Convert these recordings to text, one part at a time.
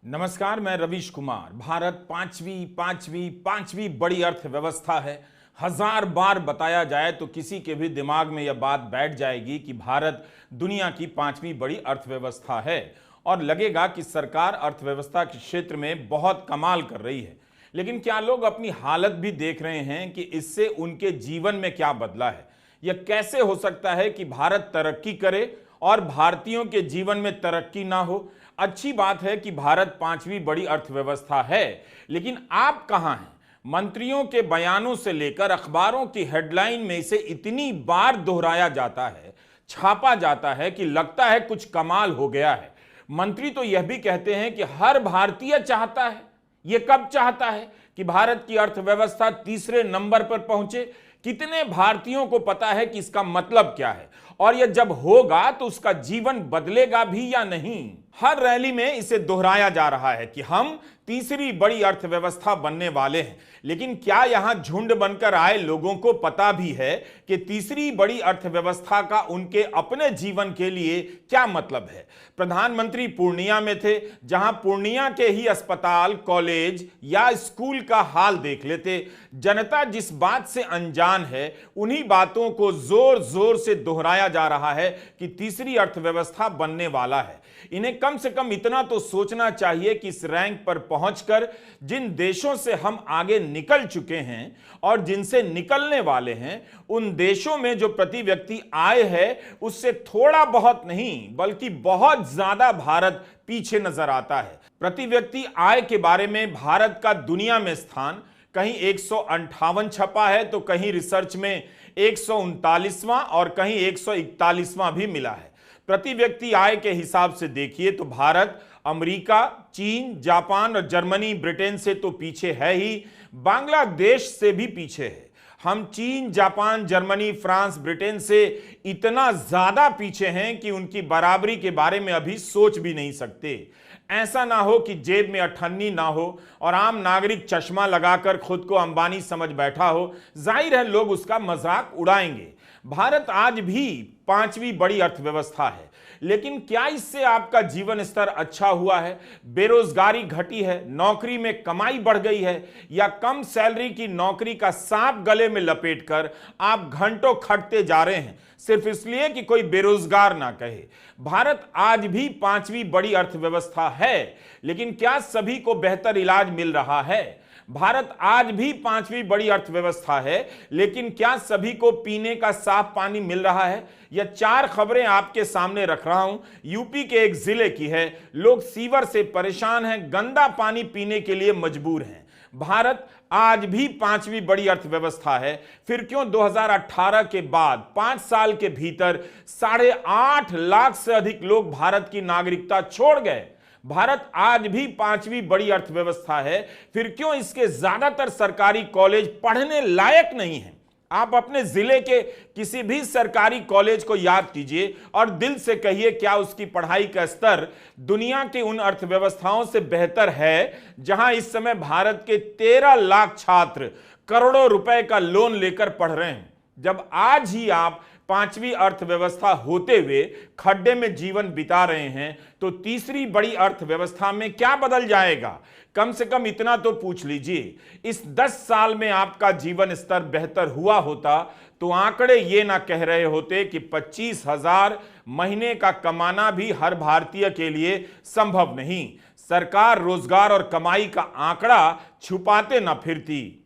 नमस्कार, मैं रवीश कुमार। भारत पांचवी बड़ी अर्थव्यवस्था है। हजार बार बताया जाए तो किसी के भी दिमाग में यह बात बैठ जाएगी कि भारत दुनिया की पांचवी बड़ी अर्थव्यवस्था है और लगेगा कि सरकार अर्थव्यवस्था के क्षेत्र में बहुत कमाल कर रही है। लेकिन क्या लोग अपनी हालत भी देख रहे हैं कि इससे उनके जीवन में क्या बदला है? यह कैसे हो सकता है कि भारत तरक्की करे और भारतीयों के जीवन में तरक्की ना हो? अच्छी बात है कि भारत पांचवी बड़ी अर्थव्यवस्था है, लेकिन आप कहां हैं? मंत्रियों के बयानों से लेकर अखबारों की हेडलाइन में इसे इतनी बार दोहराया जाता है, छापा जाता है कि लगता है कुछ कमाल हो गया है। मंत्री तो यह भी कहते हैं कि हर भारतीय चाहता है। यह कब चाहता है कि भारत की अर्थव्यवस्था तीसरे नंबर पर पहुंचे? कितने भारतीयों को पता है कि इसका मतलब क्या है और यह जब होगा तो उसका जीवन बदलेगा भी या नहीं? हर रैली में इसे दोहराया जा रहा है कि हम तीसरी बड़ी अर्थव्यवस्था बनने वाले हैं, लेकिन क्या यहां झुंड बनकर आए लोगों को पता भी है कि तीसरी बड़ी अर्थव्यवस्था का उनके अपने जीवन के लिए क्या मतलब है? प्रधानमंत्री पूर्णिया में थे, जहां पूर्णिया के ही अस्पताल, कॉलेज या स्कूल का हाल देख लेते। जनता जिस बात से अनजान है, उन्हीं बातों को जोर जोर से दोहराया जा रहा है कि तीसरी अर्थव्यवस्था बनने वाला है। इन्हें कम से कम इतना तो सोचना चाहिए कि इस रैंक पर पहुंचकर जिन देशों से हम आगे निकल चुके हैं और जिनसे निकलने वाले हैं, उन देशों में जो प्रति व्यक्ति आय है उससे थोड़ा बहुत नहीं बल्कि बहुत ज्यादा भारत पीछे नजर आता है। प्रति व्यक्ति आय के बारे में भारत का दुनिया में स्थान कहीं 158 छपा है तो कहीं रिसर्च में 139वां और कहीं 141वां भी मिला है। प्रति व्यक्ति आय के हिसाब से देखिए तो भारत अमेरिका, चीन, जापान और जर्मनी, ब्रिटेन से तो पीछे है ही, बांग्लादेश से भी पीछे है। हम चीन, जापान, जर्मनी, फ्रांस, ब्रिटेन से इतना ज्यादा पीछे हैं कि उनकी बराबरी के बारे में अभी सोच भी नहीं सकते। ऐसा ना हो कि जेब में अठन्नी ना हो और आम नागरिक चश्मा लगाकर खुद को अंबानी समझ बैठा हो। जाहिर है लोग उसका मजाक उड़ाएंगे। भारत आज भी पांचवी बड़ी अर्थव्यवस्था है, लेकिन क्या इससे आपका जीवन स्तर अच्छा हुआ है? बेरोजगारी घटी है? नौकरी में कमाई बढ़ गई है? या कम सैलरी की नौकरी का सांप गले में लपेटकर आप घंटों खटते जा रहे हैं सिर्फ इसलिए कि कोई बेरोजगार ना कहे? भारत आज भी पांचवी बड़ी अर्थव्यवस्था है, लेकिन क्या सभी को बेहतर इलाज मिल रहा है? भारत आज भी पांचवी बड़ी अर्थव्यवस्था है, लेकिन क्या सभी को पीने का साफ पानी मिल रहा है? यह चार खबरें आपके सामने रख रहा हूं। यूपी के एक जिले की है। लोग सीवर से परेशान हैं, गंदा पानी पीने के लिए मजबूर हैं। भारत आज भी पांचवी बड़ी अर्थव्यवस्था है, फिर क्यों 2018 के बाद 5 साल के भीतर 8.5 लाख से अधिक लोग भारत की नागरिकता छोड़ गए? भारत आज भी पांचवी बड़ी अर्थव्यवस्था है, फिर क्यों इसके ज्यादातर सरकारी कॉलेज पढ़ने लायक नहीं हैं? आप अपने जिले के किसी भी सरकारी कॉलेज को याद कीजिए और दिल से कहिए, क्या उसकी पढ़ाई का स्तर दुनिया की उन अर्थव्यवस्थाओं से बेहतर है जहां इस समय भारत के 13 लाख छात्र करोड़ों रुपए का लोन लेकर पढ़ रहे हैं? जब आज ही आप पांचवी अर्थव्यवस्था होते हुए खड्डे में जीवन बिता रहे हैं, तो तीसरी बड़ी अर्थव्यवस्था में क्या बदल जाएगा? कम से कम इतना तो पूछ लीजिए। इस 10 साल में आपका जीवन स्तर बेहतर हुआ होता तो आंकड़े ये ना कह रहे होते कि 25,000 महीने का कमाना भी हर भारतीय के लिए संभव नहीं। सरकार रोजगार और कमाई का आंकड़ा छुपाते ना फिरती।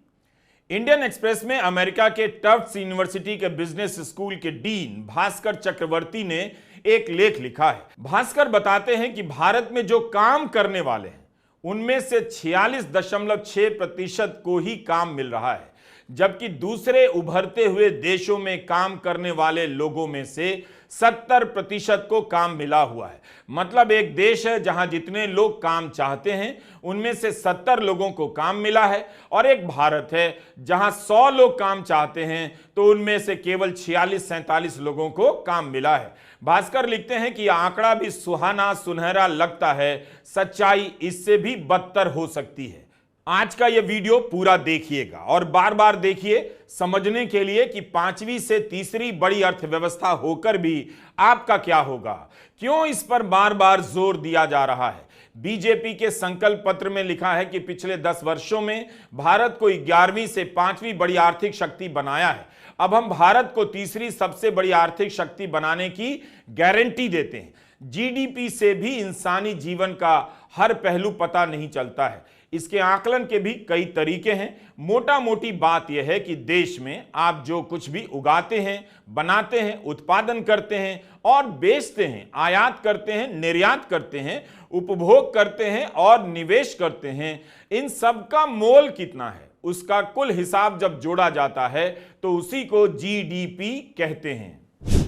इंडियन एक्सप्रेस में अमेरिका के टफ्ट्स यूनिवर्सिटी के बिजनेस स्कूल के डीन भास्कर चक्रवर्ती ने एक लेख लिखा है। भास्कर बताते हैं कि भारत में जो काम करने वाले हैं उनमें से 46.6% को ही काम मिल रहा है, जबकि दूसरे उभरते हुए देशों में काम करने वाले लोगों में से 70% को काम मिला हुआ है। मतलब एक देश है जहां जितने लोग काम चाहते हैं उनमें से 70 लोगों को काम मिला है, और एक भारत है जहां 100 लोग काम चाहते हैं तो उनमें से केवल 46-47 लोगों को काम मिला है। भास्कर लिखते हैं कि यह आंकड़ा भी सुहाना सुनहरा लगता है, सच्चाई इससे भी बदतर हो सकती है। आज का यह वीडियो पूरा देखिएगा और बार बार देखिए समझने के लिए कि पांचवी से तीसरी बड़ी अर्थव्यवस्था होकर भी आपका क्या होगा। क्यों इस पर बार बार जोर दिया जा रहा है? बीजेपी के संकल्प पत्र में लिखा है कि पिछले 10 वर्षों में भारत को 11वीं से 5वीं बड़ी आर्थिक शक्ति बनाया है। अब हम भारत को तीसरी सबसे बड़ी आर्थिक शक्ति बनाने की गारंटी देते हैं। जीडीपी से भी इंसानी जीवन का हर पहलू पता नहीं चलता है। इसके आकलन के भी कई तरीके हैं। मोटा मोटी बात यह है कि देश में आप जो कुछ भी उगाते हैं, बनाते हैं, उत्पादन करते हैं और बेचते हैं, आयात करते हैं, निर्यात करते हैं, उपभोग करते हैं और निवेश करते हैं, इन सब का मोल कितना है, उसका कुल हिसाब जब जोड़ा जाता है तो उसी को जीडीपी कहते हैं।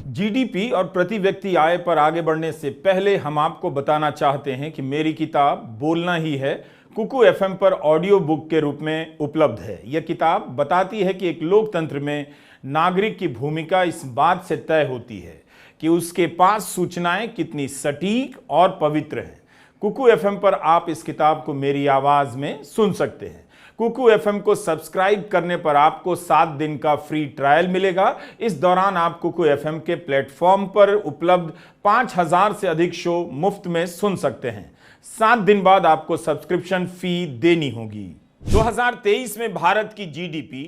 जीडीपी और प्रति व्यक्ति आय पर आगे बढ़ने से पहले हम आपको बताना चाहते हैं कि मेरी किताब बोलना ही है कुकू एफएम पर ऑडियो बुक के रूप में उपलब्ध है। यह किताब बताती है कि एक लोकतंत्र में नागरिक की भूमिका इस बात से तय होती है कि उसके पास सूचनाएं कितनी सटीक और पवित्र हैं। कुकू एफएम पर आप इस किताब को मेरी आवाज में सुन सकते हैं। कुकू एफएम को सब्सक्राइब करने पर आपको 7 दिन का फ्री ट्रायल मिलेगा। इस दौरान आप कुकू एफएम के प्लेटफॉर्म पर उपलब्ध 5000 से अधिक शो मुफ्त में सुन सकते हैं। 7 दिन बाद आपको सब्सक्रिप्शन फी देनी होगी। 2023 में भारत की जीडीपी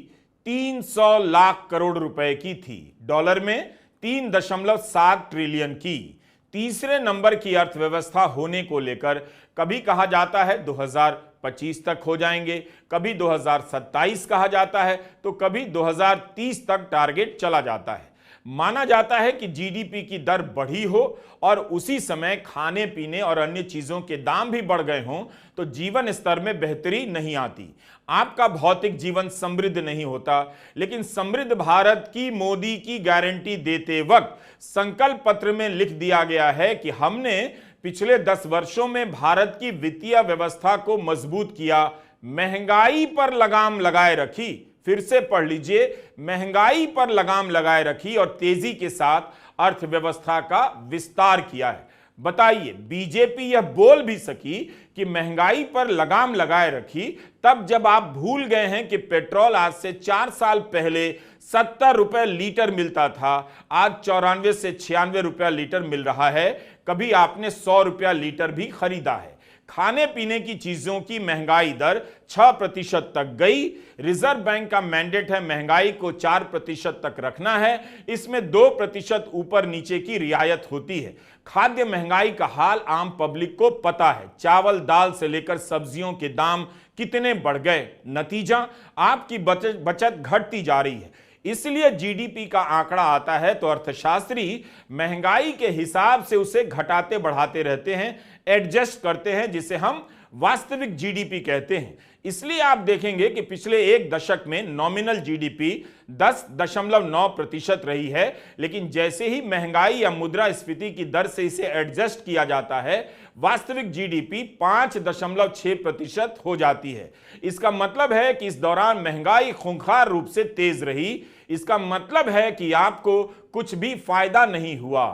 300 लाख करोड़ रुपए की थी, डॉलर में 3.7 ट्रिलियन की। तीसरे नंबर की अर्थव्यवस्था होने को लेकर कभी कहा जाता है 2025 तक हो जाएंगे, कभी 2027 कहा जाता है तो कभी 2030 तक टारगेट चला जाता है। माना जाता है कि जीडीपी की दर बढ़ी हो और उसी समय खाने पीने और अन्य चीजों के दाम भी बढ़ गए हों तो जीवन स्तर में बेहतरी नहीं आती। आपका भौतिक जीवन समृद्ध नहीं होता, लेकिन समृद्ध भारत की मोदी की गारंटी देते वक्त संकल्प पत्र में लिख दिया गया है कि हमने पिछले 10 वर्षों में भारत की वित्तीय व्यवस्था को मजबूत किया, महंगाई पर लगाम लगाए रखी। फिर से पढ़ लीजिए, महंगाई पर लगाम लगाए रखी और तेजी के साथ अर्थव्यवस्था का विस्तार किया है। बताइए, बीजेपी यह बोल भी सकी कि महंगाई पर लगाम लगाए रखी तब जब आप भूल गए हैं कि पेट्रोल आज से 4 साल पहले 70 रुपए लीटर मिलता था, आज 94 से 96 रुपया लीटर मिल रहा है। कभी आपने 100 रुपया लीटर भी खरीदा है। खाने पीने की चीजों की महंगाई दर 6% तक गई। रिजर्व बैंक का मैंडेट है महंगाई को 4% तक रखना है, इसमें 2% ऊपर नीचे की रियायत होती है। खाद्य महंगाई का हाल आम पब्लिक को पता है, चावल दाल से लेकर सब्जियों के दाम कितने बढ़ गए। नतीजा, आपकी बचत घटती जा रही है। इसलिए जीडीपी का आंकड़ा आता है तो अर्थशास्त्री महंगाई के हिसाब से उसे घटाते बढ़ाते रहते हैं, एडजस्ट करते हैं, जिसे हम वास्तविक जीडीपी कहते हैं। इसलिए आप देखेंगे कि पिछले एक दशक में नॉमिनल जीडीपी 10.9% रही है, लेकिन जैसे ही महंगाई या मुद्रास्फीति की दर से इसे एडजस्ट किया जाता है, वास्तविक जीडीपी 5.6% हो जाती है। इसका मतलब है कि इस दौरान महंगाई खूंखार रूप से तेज रही। इसका मतलब है कि आपको कुछ भी फायदा नहीं हुआ।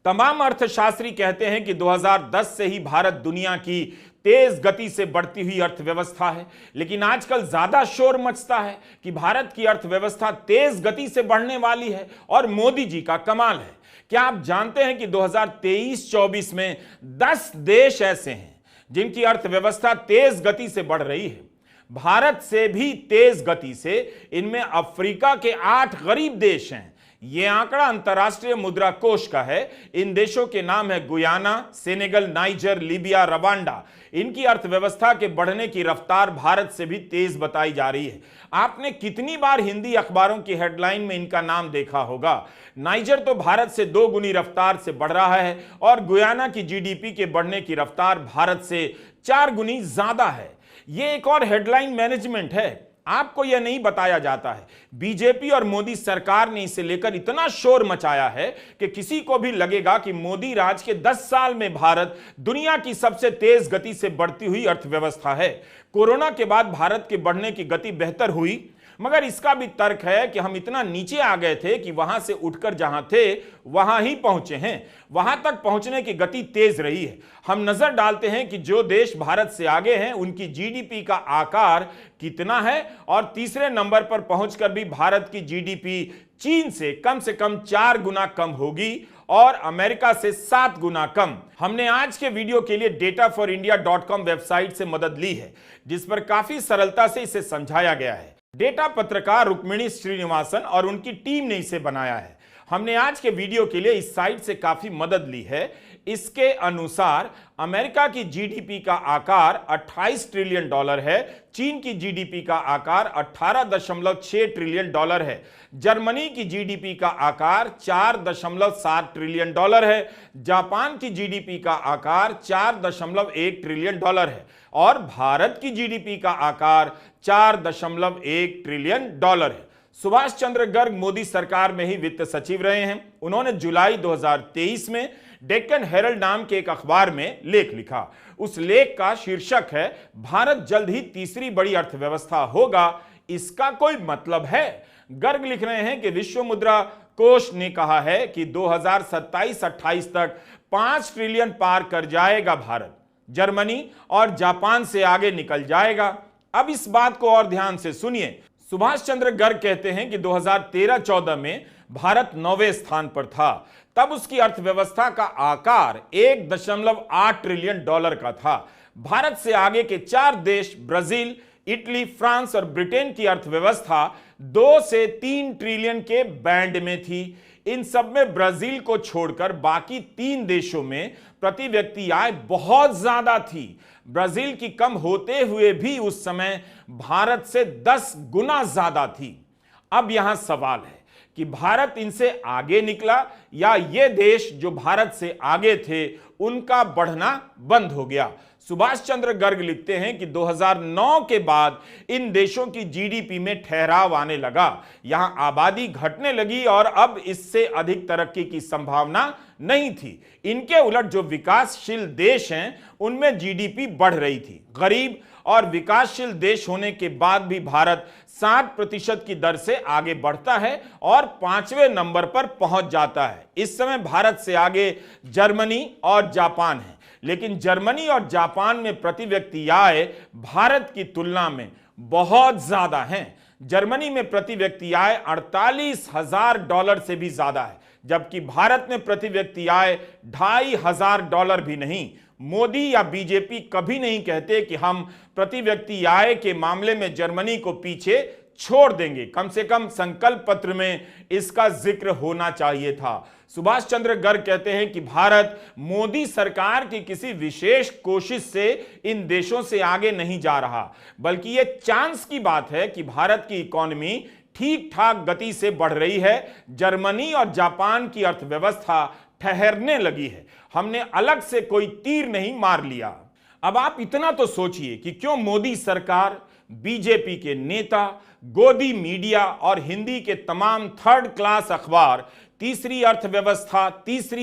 तमाम अर्थशास्त्री कहते हैं कि 2010 से ही भारत दुनिया की तेज गति से बढ़ती हुई अर्थव्यवस्था है, लेकिन आजकल ज्यादा शोर मचता है कि भारत की अर्थव्यवस्था तेज गति से बढ़ने वाली है और मोदी जी का कमाल है। क्या आप जानते हैं कि 2023-24 में 10 देश ऐसे हैं जिनकी अर्थव्यवस्था तेज गति से बढ़ रही है? भारत से भी तेज गति से इनमें अफ्रीका के 8 गरीब देश हैं। यह आंकड़ा अंतर्राष्ट्रीय मुद्रा कोष का है। इन देशों के नाम है Guyana, Senegal, niger, Libya, Rwanda. इनकी अर्थव्यवस्था के बढ़ने की रफ्तार भारत से भी तेज बताई जा रही है। आपने कितनी बार हिंदी अखबारों की हेडलाइन में इनका नाम देखा होगा। नाइजर तो भारत से 2 गुनी रफ्तार से बढ़ रहा है और गुयाना की जीडीपी के बढ़ने की रफ्तार भारत से 4 गुनी ज्यादा है। यह एक और हेडलाइन मैनेजमेंट है, आपको यह नहीं बताया जाता है। बीजेपी और मोदी सरकार ने इसे लेकर इतना शोर मचाया है कि किसी को भी लगेगा कि मोदी राज के 10 साल में भारत दुनिया की सबसे तेज गति से बढ़ती हुई अर्थव्यवस्था है। कोरोना के बाद भारत के बढ़ने की गति बेहतर हुई, मगर इसका भी तर्क है कि हम इतना नीचे आ गए थे कि वहां से उठकर जहां थे वहां ही पहुंचे हैं। वहां तक पहुंचने की गति तेज रही है। हम नजर डालते हैं कि जो देश भारत से आगे हैं उनकी जीडीपी का आकार कितना है और तीसरे नंबर पर पहुंचकर भी भारत की जीडीपी चीन से कम 4 गुना कम होगी और अमेरिका से 7 गुना कम। हमने आज के वीडियो के लिए dataforindia.com वेबसाइट से मदद ली है, जिस पर काफी सरलता से इसे समझाया गया है। डेटा पत्रकार रुक्मिणी श्रीनिवासन और उनकी टीम ने इसे बनाया है। हमने आज के वीडियो के लिए इस साइट से काफी मदद ली है। इसके अनुसार अमेरिका की जीडीपी का आकार 28 ट्रिलियन डॉलर है, चीन की जीडीपी का आकार 18.6 ट्रिलियन डॉलर है, जर्मनी की जीडीपी का आकार 4.7 ट्रिलियन डॉलर है, जापान की जीडीपी का आकार 4.1 ट्रिलियन डॉलर है और भारत की जीडीपी का आकार 4.1 ट्रिलियन डॉलर है। सुभाष चंद्र गर्ग मोदी सरकार में ही वित्त सचिव रहे हैं। उन्होंने जुलाई 2023 में डेक्कन हेरल्ड नाम के एक अखबार में लेख लिखा। उस लेख का शीर्षक है, भारत जल्द ही तीसरी बड़ी अर्थव्यवस्था होगा, इसका कोई मतलब है। गर्ग लिख रहे हैं कि विश्व मुद्रा कोष ने कहा है कि 2027-28 तक 5 ट्रिलियन पार कर जाएगा भारत, जर्मनी और जापान से आगे निकल जाएगा। अब इस बात को और ध्यान से सुनिए। सुभाष चंद्र गर्ग कहते हैं कि 2013-14 में भारत 9वें स्थान पर था। तब उसकी अर्थव्यवस्था का आकार 1.8 ट्रिलियन डॉलर का था। भारत से आगे के 4 देश ब्राजील, इटली, फ्रांस और ब्रिटेन की अर्थव्यवस्था 2 से 3 ट्रिलियन के बैंड में थी। इन सब में ब्राजील को छोड़कर बाकी 3 देशों में प्रति व्यक्ति आय बहुत ज्यादा थी। ब्राजील की कम होते हुए भी उस समय भारत से 10 गुना ज्यादा थी। अब यहां सवाल है कि भारत इनसे आगे निकला या ये देश जो भारत से आगे थे उनका बढ़ना बंद हो गया। सुभाष चंद्र गर्ग लिखते हैं कि 2009 के बाद इन देशों की जीडीपी में ठहराव आने लगा, यहां आबादी घटने लगी और अब इससे अधिक तरक्की की संभावना नहीं थी। इनके उलट जो विकासशील देश हैं उनमें जीडीपी बढ़ रही थी। गरीब और विकासशील देश होने के बाद भी भारत 7% की दर से आगे बढ़ता है और 5वें नंबर पर पहुंच जाता है। इस समय भारत से आगे जर्मनी और जापान है, लेकिन जर्मनी और जापान में प्रति व्यक्ति आय भारत की तुलना में बहुत ज्यादा है। जर्मनी में प्रति व्यक्ति आय 48,000 डॉलर से भी ज्यादा है, जबकि भारत में प्रति व्यक्ति आय 2,500 डॉलर भी नहीं। मोदी या बीजेपी कभी नहीं कहते कि हम प्रति व्यक्ति आय के मामले में जर्मनी को पीछे छोड़ देंगे। कम से कम संकल्प पत्र में इसका जिक्र होना चाहिए था। सुभाष चंद्र गर्ग कहते हैं कि भारत मोदी सरकार की किसी विशेष कोशिश से इन देशों से आगे नहीं जा रहा, बल्कि यह चांस की बात है कि भारत की इकोनॉमी ठीक ठाक गति से बढ़ रही है। जर्मनी और जापान की अर्थव्यवस्था ठहरने लगी है। हमने अलग से कोई तीर नहीं मार लिया। अब आप इतना तो सोचिए कि क्यों मोदी सरकार, बीजेपी के नेता, गोदी मीडिया और हिंदी के तमाम थर्ड क्लास अखबार तीसरी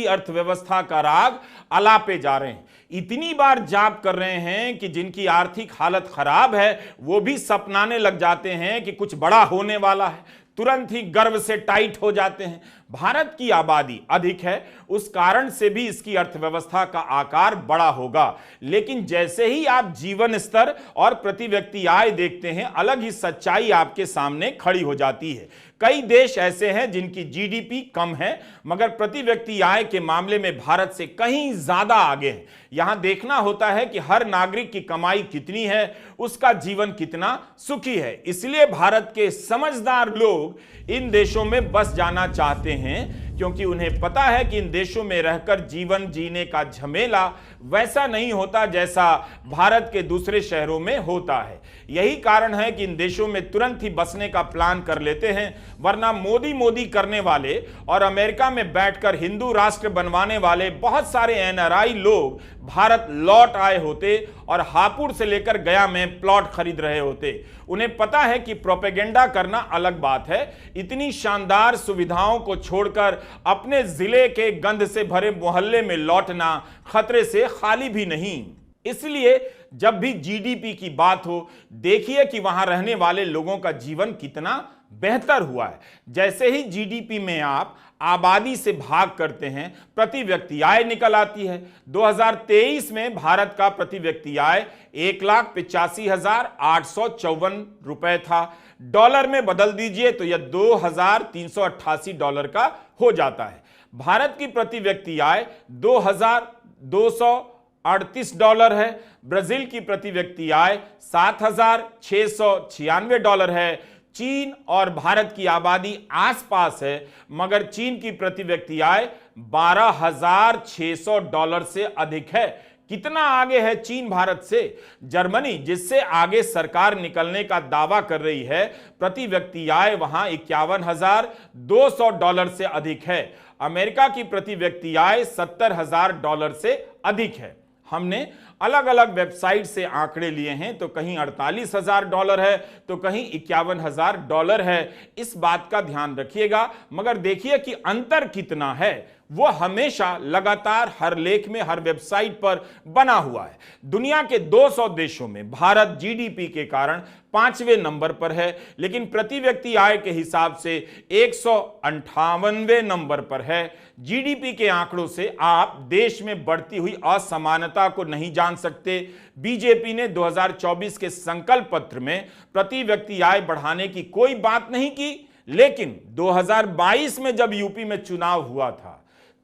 अर्थव्यवस्था का राग अलापे जा रहे हैं। इतनी बार जाप कर रहे हैं कि जिनकी आर्थिक हालत खराब है वो भी सपनाने लग जाते हैं कि कुछ बड़ा होने वाला है, तुरंत ही गर्व से टाइट हो जाते हैं। भारत की आबादी अधिक है, उस कारण से भी इसकी अर्थव्यवस्था का आकार बड़ा होगा, लेकिन जैसे ही आप जीवन स्तर और प्रति व्यक्ति आय देखते हैं, अलग ही सच्चाई आपके सामने खड़ी हो जाती है। कई देश ऐसे हैं जिनकी जीडीपी कम है, मगर प्रति व्यक्ति आय के मामले में भारत से कहीं ज्यादा आगे है। यहां देखना होता है कि हर नागरिक की कमाई कितनी है, उसका जीवन कितना सुखी है। इसलिए भारत के समझदार लोग इन देशों में बस जाना चाहते हैं, क्योंकि उन्हें पता है कि इन देशों में रहकर जीवन जीने का झमेला वैसा नहीं होता जैसा भारत के दूसरे शहरों में होता है। यही कारण है कि इन देशों में तुरंत ही बसने का प्लान कर लेते हैं, वरना मोदी करने वाले और अमेरिका में बैठकर हिंदू राष्ट्र बनवाने वाले बहुत सारे एनआरआई लोग भारत लौट आए होते और हापुड़ से लेकर गया में प्लॉट खरीद रहे होते। उन्हें पता है कि प्रोपेगेंडा करना अलग बात है, इतनी शानदार सुविधाओं को छोड़कर अपने जिले के गंध से भरे मोहल्ले में लौटना खतरे से खाली भी नहीं। इसलिए जब भी जीडीपी की बात हो, देखिए कि वहां रहने वाले लोगों का जीवन कितना बेहतर हुआ है। जैसे ही जीडीपी में आप आबादी से भाग करते हैं, प्रति व्यक्ति आय निकल आती है। 2023 में भारत का प्रति व्यक्ति आय 1,85,854 रुपए था। डॉलर में बदल दीजिए तो यह $2,388 का हो जाता है। भारत की प्रति व्यक्ति आय $2,238 है। ब्राजील की प्रति व्यक्ति आय $7,696 है। चीन और भारत की आबादी आसपास है, मगर चीन की प्रति व्यक्ति आय $12,600 से अधिक है। कितना आगे है चीन भारत से? जर्मनी, जिससे आगे सरकार निकलने का दावा कर रही है, प्रति व्यक्ति आय वहां $51,200 से अधिक है। अमेरिका की प्रति व्यक्ति आय $70,000 से अधिक है। हमने अलग अलग वेबसाइट से आंकड़े लिए हैं, तो कहीं $48,000 है तो कहीं $51,000 है। इस बात का ध्यान रखिएगा, मगर देखिए कि अंतर कितना है, वो हमेशा लगातार हर लेख में, हर वेबसाइट पर बना हुआ है। दुनिया के 200 देशों में भारत जीडीपी के कारण 5वें नंबर पर है, लेकिन प्रति व्यक्ति आय के हिसाब से 158वें नंबर पर है। जीडीपी के आंकड़ों से आप देश में बढ़ती हुई असमानता को नहीं जान सकते। बीजेपी ने 2024 के संकल्प पत्र में प्रति व्यक्ति आय बढ़ाने की कोई बात नहीं की, लेकिन 2022 में जब यूपी में चुनाव हुआ था,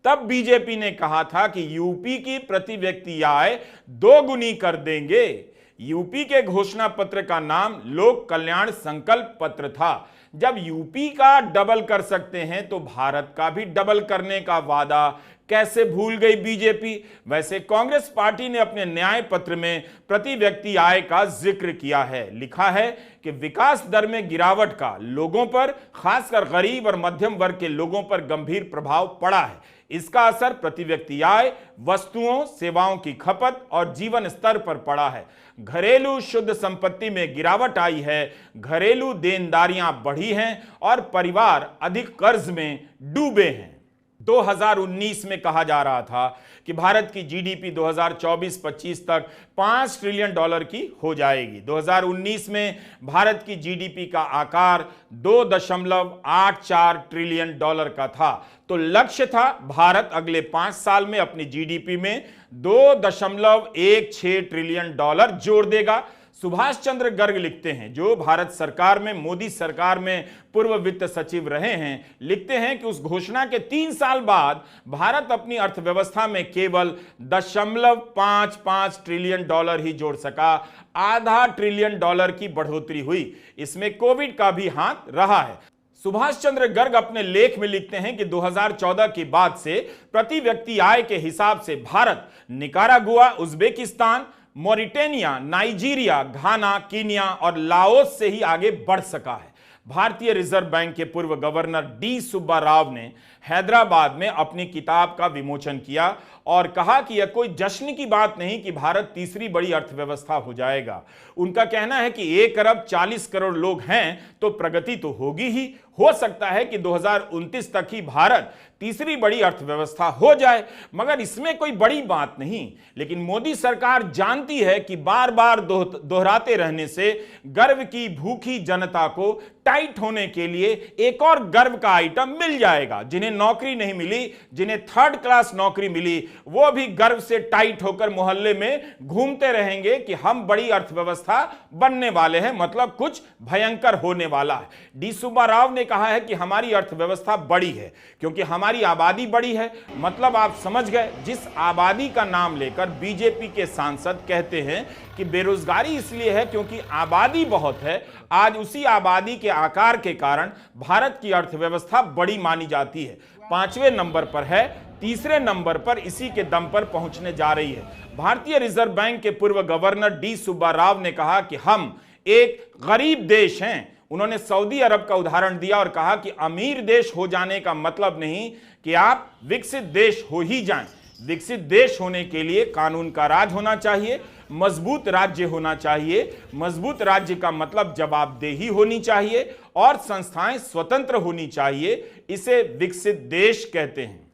तब बीजेपी ने कहा था कि यूपी की प्रति व्यक्ति आय 2 गुनी कर देंगे। यूपी के घोषणा पत्र का नाम लोक कल्याण संकल्प पत्र था। जब यूपी का डबल कर सकते हैं तो भारत का भी डबल करने का वादा कैसे भूल गई बीजेपी? वैसे कांग्रेस पार्टी ने अपने न्याय पत्र में प्रति व्यक्ति आय का जिक्र किया है। लिखा है कि विकास दर में गिरावट का लोगों पर, खासकर गरीब और मध्यम वर्ग के लोगों पर गंभीर प्रभाव पड़ा है। इसका असर प्रति व्यक्ति आय, वस्तुओं सेवाओं की खपत और जीवन स्तर पर पड़ा है। घरेलू शुद्ध संपत्ति में गिरावट आई है, घरेलू देनदारियां बढ़ी हैं और परिवार अधिक कर्ज में डूबे हैं। 2019 में कहा जा रहा था कि भारत की जीडीपी 2024-25 तक $5 ट्रिलियन की हो जाएगी। 2019 में भारत की जीडीपी का आकार $2.84 ट्रिलियन का था। तो लक्ष्य था भारत अगले 5 साल में अपनी जीडीपी में $2.16 ट्रिलियन जोड़ देगा। सुभाष चंद्र गर्ग लिखते हैं, जो भारत सरकार में, मोदी सरकार में पूर्व वित्त सचिव रहे हैं, लिखते हैं कि उस घोषणा के 3 साल बाद भारत अपनी अर्थव्यवस्था में केवल $0.55 ट्रिलियन ही जोड़ सका। $0.5 ट्रिलियन की बढ़ोतरी हुई। इसमें कोविड का भी हाथ रहा है। सुभाष चंद्र गर्ग अपने लेख में लिखते हैं कि 2014 के बाद से प्रति व्यक्ति आय के हिसाब से Bharat Nicaragua, Uzbekistan, Mauritania, Nigeria, Ghana, Kenya और लाओस से ही आगे बढ़ सका है। भारतीय रिजर्व बैंक के पूर्व गवर्नर डी सुब्बा राव ने हैदराबाद में अपनी किताब का विमोचन किया और कहा कि यह कोई जश्न की बात नहीं कि भारत तीसरी बड़ी अर्थव्यवस्था हो जाएगा। उनका कहना है कि 1 अरब 40 करोड़ लोग हैं तो प्रगति तो होगी ही। हो सकता है कि 2029 तक ही भारत तीसरी बड़ी अर्थव्यवस्था हो जाए, मगर इसमें कोई बड़ी बात नहीं। लेकिन मोदी सरकार जानती है कि बार बार दोहराते रहने से गर्व की भूखी जनता को टाइट होने के लिए एक और गर्व का आइटम मिल जाएगा। जिन्हें नौकरी नहीं मिली, जिन्हें 3rd क्लास नौकरी मिली, वो भी गर्व से टाइट होकर मोहल्ले में घूमते रहेंगे कि हम बड़ी अर्थव्यवस्था बनने वाले हैं, मतलब कुछ भयंकर होने वाला है। डी सुब्बा राव ने कहा है कि हमारी अर्थव्यवस्था बड़ी है क्योंकि हमारी आबादी बड़ी है। मतलब आप समझ गए, जिस आबादी का नाम लेकर बीजेपी के सांसद कहते हैं कि बेरोजगारी इसलिए है क्योंकि आबादी बहुत है, आज उसी आबादी के आकार के कारण भारत की अर्थव्यवस्था बड़ी मानी जाती है। 5वें नंबर पर है, तीसरे नंबर पर इसी के दम पर पहुंचने जा रही है। भारतीय रिजर्व बैंक के पूर्व गवर्नर डी सुब्बा राव ने कहा कि हम एक गरीब देश हैं। उन्होंने सऊदी अरब का उदाहरण दिया और कहा कि अमीर देश हो जाने का मतलब नहीं कि आप विकसित देश हो ही जाएं। विकसित देश होने के लिए कानून का राज होना चाहिए, मजबूत राज्य होना चाहिए। मजबूत राज्य का मतलब जवाबदेही होनी चाहिए और संस्थाएं स्वतंत्र होनी चाहिए। इसे विकसित देश कहते हैं।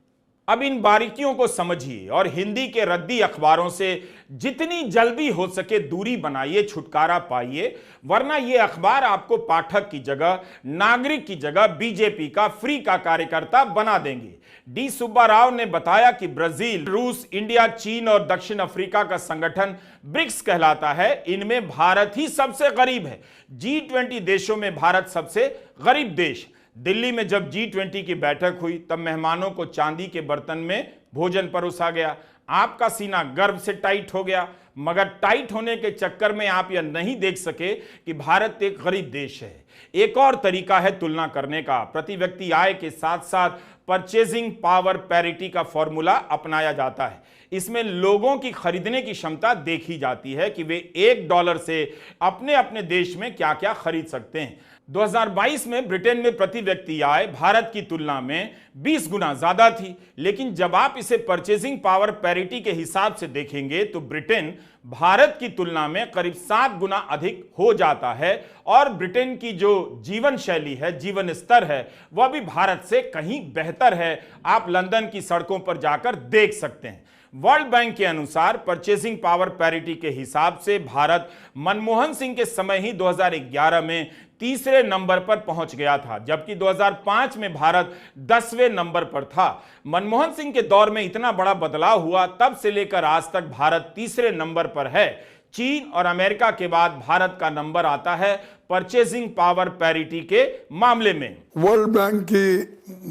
अब इन बारीकियों को समझिए और हिंदी के रद्दी अखबारों से जितनी जल्दी हो सके दूरी बनाइए, छुटकारा पाइए, वरना ये अखबार आपको पाठक की जगह, नागरिक की जगह बीजेपी का फ्री का कार्यकर्ता बना देंगे। डी सुब्बा राव ने बताया कि ब्राजील, रूस, इंडिया, चीन और दक्षिण अफ्रीका का संगठन ब्रिक्स कहलाता है। इनमें भारत ही सबसे गरीब है। G20 देशों में भारत सबसे गरीब देश। दिल्ली में जब G20 की बैठक हुई तब मेहमानों को चांदी के बर्तन में भोजन परोसा गया। आपका सीना गर्व से टाइट हो गया, मगर टाइट होने के चक्कर में आप यह नहीं देख सके कि भारत एक गरीब देश है। एक और तरीका है तुलना करने का। प्रति व्यक्ति आय के साथ साथ परचेजिंग पावर पैरिटी का फॉर्मूला अपनाया जाता है। इसमें लोगों की खरीदने की क्षमता देखी जाती है कि वे $1 से अपने अपने देश में क्या क्या खरीद सकते हैं। 2022 में ब्रिटेन में प्रति व्यक्ति आय भारत की तुलना में 20 गुना ज्यादा थी, लेकिन जब आप इसे परचेजिंग पावर पैरिटी के हिसाब से देखेंगे तो ब्रिटेन भारत की तुलना में करीब 7 गुना अधिक हो जाता है। और ब्रिटेन की जो जीवन शैली है, जीवन स्तर है, वह भी भारत से कहीं बेहतर है। आप लंदन की सड़कों पर जाकर देख सकते हैं। वर्ल्ड बैंक के अनुसार परचेसिंग पावर पैरिटी के हिसाब से भारत मनमोहन सिंह के समय ही 2011 में तीसरे नंबर पर पहुंच गया था, जबकि 2005 में भारत 10वें नंबर पर था। मनमोहन सिंह के दौर में इतना बड़ा बदलाव हुआ, तब से लेकर आज तक भारत तीसरे नंबर पर है। चीन और अमेरिका के बाद भारत का नंबर आता है परचेसिंग पावर पैरिटी के मामले में। वर्ल्ड बैंक की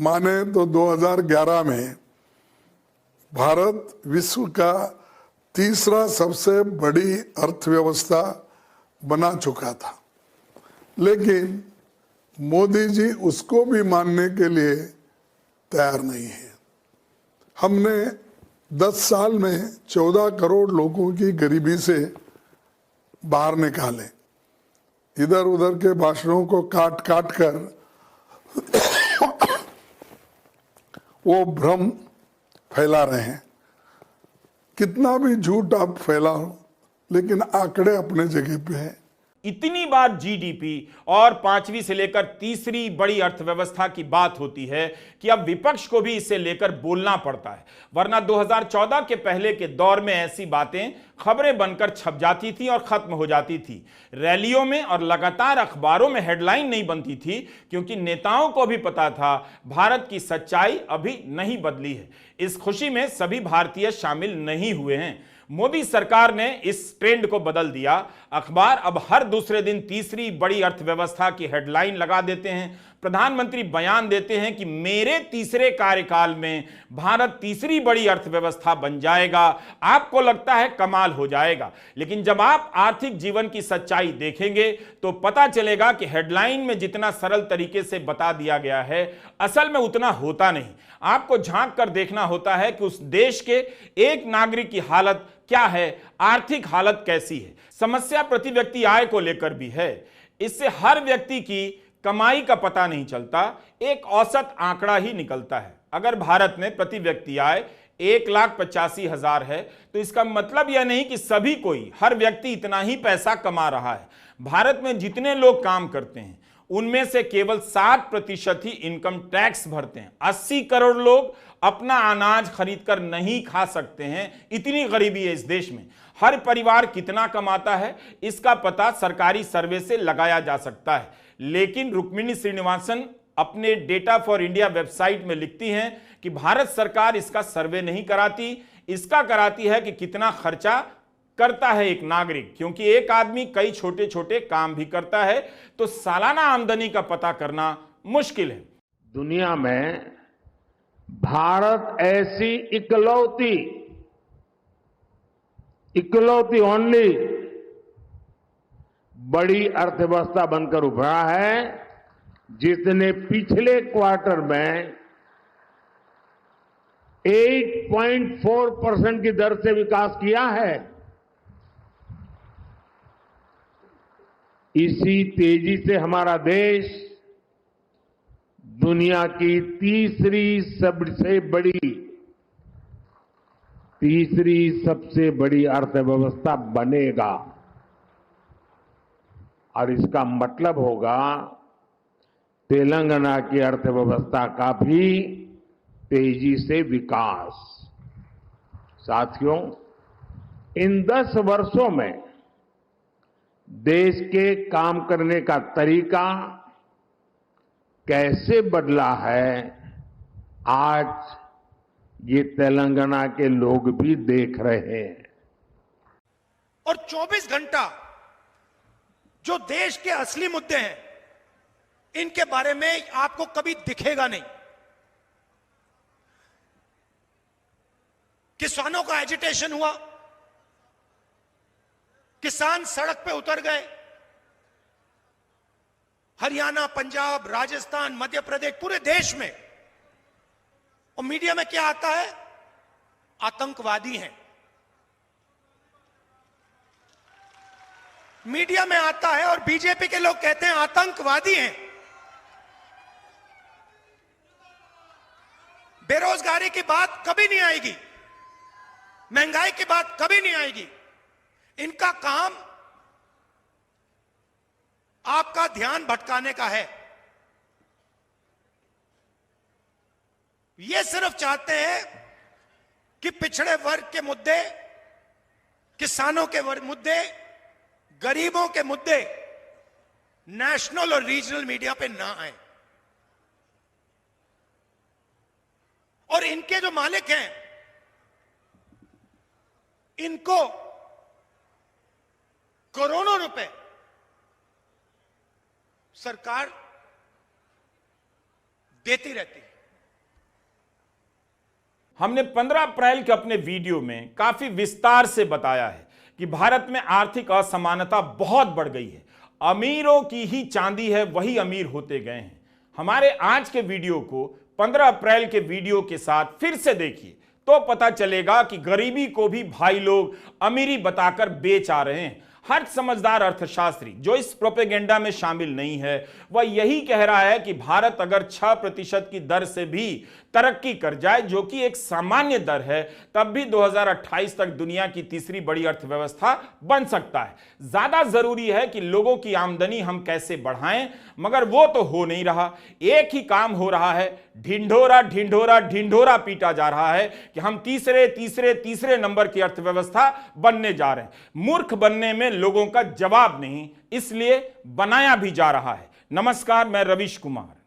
माने तो 2011 में भारत विश्व का तीसरा सबसे बड़ी अर्थव्यवस्था बना चुका था, लेकिन मोदी जी उसको भी मानने के लिए तैयार नहीं है। हमने 10 साल में 14 करोड़ लोगों की गरीबी से बाहर निकाले। इधर उधर के भाषणों को काट काट कर वो भ्रम फैला रहे हैं। कितना भी झूठ आप फैलाओ, लेकिन आंकड़े अपने जगह पे हैं। इतनी बार जीडीपी और 5वीं से लेकर तीसरी बड़ी अर्थव्यवस्था की बात होती है कि अब विपक्ष को भी इसे लेकर बोलना पड़ता है, वरना 2014 के पहले के दौर में ऐसी बातें खबरें बनकर छप जाती थी और खत्म हो जाती थी। रैलियों में और लगातार अखबारों में हेडलाइन नहीं बनती थी, क्योंकि नेताओं को भी पता था भारत की सच्चाई अभी नहीं बदली है। इस खुशी में सभी भारतीय शामिल नहीं हुए हैं। मोदी सरकार ने इस ट्रेंड को बदल दिया। अखबार अब हर दूसरे दिन तीसरी बड़ी अर्थव्यवस्था की हेडलाइन लगा देते हैं। प्रधानमंत्री बयान देते हैं कि मेरे तीसरे कार्यकाल में भारत तीसरी बड़ी अर्थव्यवस्था बन जाएगा। आपको लगता है कमाल हो जाएगा, लेकिन जब आप आर्थिक जीवन की सच्चाई देखेंगे तो पता चलेगा कि हेडलाइन में जितना सरल तरीके से बता दिया गया है, असल में उतना होता नहीं। आपको झांक कर देखना होता है कि उस देश के एक नागरिक की हालत क्या है, आर्थिक हालत कैसी है। समस्या प्रति व्यक्ति आय को लेकर भी है। इससे हर व्यक्ति की कमाई का पता नहीं चलता, एक औसत आंकड़ा ही निकलता है। अगर भारत में प्रति व्यक्ति आय 1,85,000 है तो इसका मतलब यह नहीं कि सभी कोई, हर व्यक्ति इतना ही पैसा कमा रहा है। भारत में जितने लोग काम करते हैं उनमें से केवल 7% ही इनकम टैक्स भरते हैं। 80 करोड़ लोग अपना अनाज खरीदकर नहीं खा सकते हैं, इतनी गरीबी है इस देश में। हर परिवार कितना कमाता है इसका पता सरकारी सर्वे से लगाया जा सकता है, लेकिन रुक्मिणी श्रीनिवासन अपने डेटा फॉर इंडिया वेबसाइट में लिखती हैं कि भारत सरकार इसका सर्वे नहीं कराती, इसका कराती है कि कितना खर्चा करता है एक नागरिक, क्योंकि एक आदमी कई छोटे छोटे काम भी करता है, तो सालाना आमदनी का पता करना मुश्किल है। दुनिया में भारत ऐसी इकलौती ओनली बड़ी अर्थव्यवस्था बनकर उभरा है जिसने पिछले क्वार्टर में 8.4% की दर से विकास किया है। इसी तेजी से हमारा देश दुनिया की तीसरी सबसे बड़ी अर्थव्यवस्था बनेगा, और इसका मतलब होगा तेलंगाना की अर्थव्यवस्था का भी तेजी से विकास। साथियों, इन 10 वर्षों में देश के काम करने का तरीका कैसे बदला है, आज ये तेलंगाना के लोग भी देख रहे हैं। और 24 घंटा जो देश के असली मुद्दे हैं, इनके बारे में आपको कभी दिखेगा नहीं। किसानों का एजिटेशन हुआ, किसान सड़क पे उतर गए। हरियाणा, पंजाब, राजस्थान, मध्य प्रदेश, पूरे देश में। और मीडिया में क्या आता है? आतंकवादी हैं। मीडिया में आता है और बीजेपी के लोग कहते हैं आतंकवादी हैं। बेरोजगारी की बात कभी नहीं आएगी, महंगाई की बात कभी नहीं आएगी। इनका काम आपका ध्यान भटकाने का है। ये सिर्फ चाहते हैं कि पिछड़े वर्ग के मुद्दे, किसानों के मुद्दे, गरीबों के मुद्दे नेशनल और रीजनल मीडिया पे ना आए। और इनके जो मालिक हैं, इनको करोड़ों रुपए सरकार देती रहती है। हमने 15 अप्रैल के अपने वीडियो में काफी विस्तार से बताया है कि भारत में आर्थिक असमानता बहुत बढ़ गई है। अमीरों की ही चांदी है, वही अमीर होते गए हैं। हमारे आज के वीडियो को 15 अप्रैल के वीडियो के साथ फिर से देखिए तो पता चलेगा कि गरीबी को भी भाई लोग अमीरी बताकर बेच आ रहे हैं। हर समझदार अर्थशास्त्री जो इस प्रोपेगेंडा में शामिल नहीं है, वह यही कह रहा है कि भारत अगर 6% की दर से भी तरक्की कर जाए, जो कि एक सामान्य दर है, तब भी 2028 तक दुनिया की तीसरी बड़ी अर्थव्यवस्था बन सकता है। ज्यादा जरूरी है कि लोगों की आमदनी हम कैसे बढ़ाएं, मगर वो तो हो नहीं रहा। एक ही काम हो रहा है, ढिंढोरा ढिंढोरा ढिंढोरा पीटा जा रहा है कि हम तीसरे नंबर की अर्थव्यवस्था बनने जा रहे हैं। मूर्ख बनने में लोगों का जवाब नहीं, इसलिए बनाया भी जा रहा है। नमस्कार, मैं रवीश कुमार।